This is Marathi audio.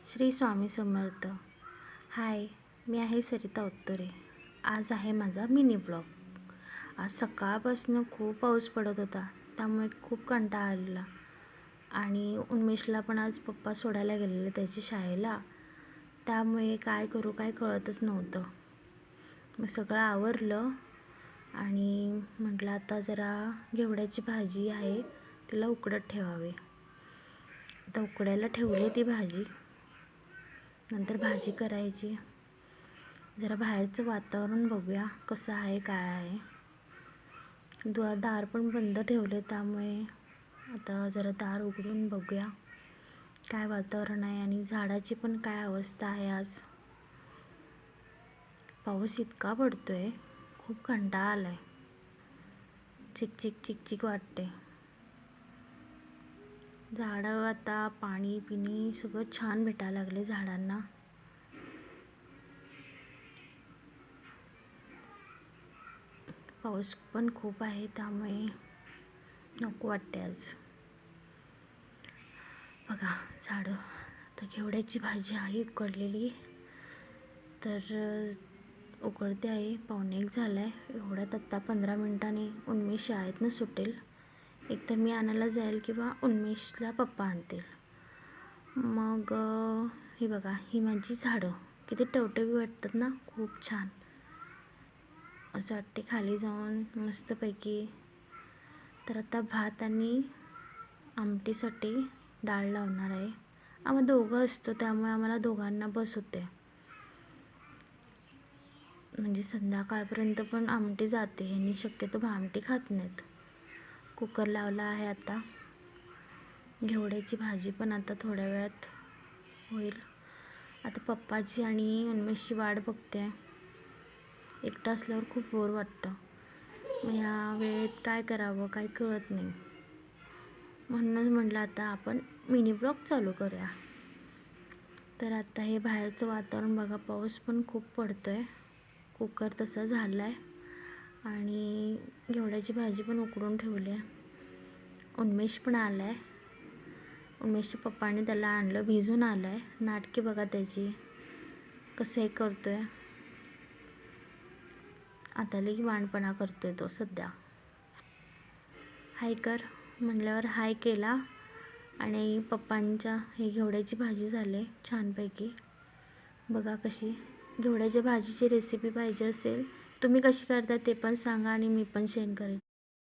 श्री स्वामी समर्थ. हाय, मी आहे सरिता उत्तरे. आज आहे माझा मिनी ब्लॉग. आज सकाळपासून खूप पाऊस पडत होता, त्यामुळे खूप कंटाळा आलेला. आणि उन्मेषला पण आज पप्पा सोडायला गेलेले त्याची शाळेला, त्यामुळे काय करू काय कळतच नव्हतं. मग सगळं आवरलं आणि म्हटलं आता जरा घेवड्याची भाजी आहे तिला उकडत ठेवावे. आता उकडायला ठेवली ती भाजी, नंतर भाजी करायची. जरा बाहेरचं वातावरण बघूया कसं आहे काय आहे. दार पण बंद ठेवले, त्यामुळे आता जरा दार उघडून बघूया काय वातावरण आहे आणि झाडाची पण काय अवस्था आहे. आज पाऊस इतका पडतोय, खूप कंटाळा आलाय. चिकचिक चिकचिक वाटते. झाडं आता पाणी पिणी सगळं छान भेटायला लागले झाडांना. पाऊस पण खूप आहे, त्यामुळे नको वाटते आज. बघा झाडं. तर घेवड्याची भाजी आहे उकडलेली, तर उकडते आहे. 1:45 झाला आहे. एवढ्यात आत्ता 15 मिनिटांनी उन्मेष शाळेतनं सुटेल. एकतर मी आणायला जाईल किंवा उन्मेषला पप्पा आणतील. मग ही बघा, ही माझी झाडं किती टवटवी वाटतात ना, खूप छान. असं वाटते खाली जाऊन मस्तपैकी. तर आता भात आणि आमटीसाठी डाळ लावणार आहे. आम्ही दोघं असतो, त्यामुळे आम्हाला दोघांना बस होते. म्हणजे संध्याकाळपर्यंत पण आमटी जाते. ह्यांनी शक्यतो आमटी खात नाहीत. कुकर लावला आहे आता. घेवड्याची भाजी पण आता थोड्या वेळात होईल. आता पप्पाची आणि उन्मेषची वाट बघते. एकटं असल्यावर खूप बोर वाटतं. मग ह्या वेळेत काय करावं काय कळत नाही. म्हणूनच म्हटलं आता आपण मिनी ब्लॉग चालू करूया. तर आता हे बाहेरचं वातावरण बघा, पाऊस पण खूप पडतोय. कुकर तसा झाला आहे आणि घेवड्याची भाजी पण उकडून ठेवली आहे. उन्मेष पण आला आहे. उन्मेषच्या पप्पाने त्याला आणलं, भिजून आलं आहे. नाटकी बघा त्याची कसं हे करतो आहे. आता लई वाणपणा करतो आहे तो सध्या. हाय कर म्हटल्यावर हाय केला. आणि पप्पांच्या हे घेवड्याची भाजी झाली छानपैकी. बघा कशी. घेवड्याच्या भाजीची रेसिपी पाहिजे असेल, तुम्ही कशी करता ते पण सांगा आणि मी पण शेअर करेन.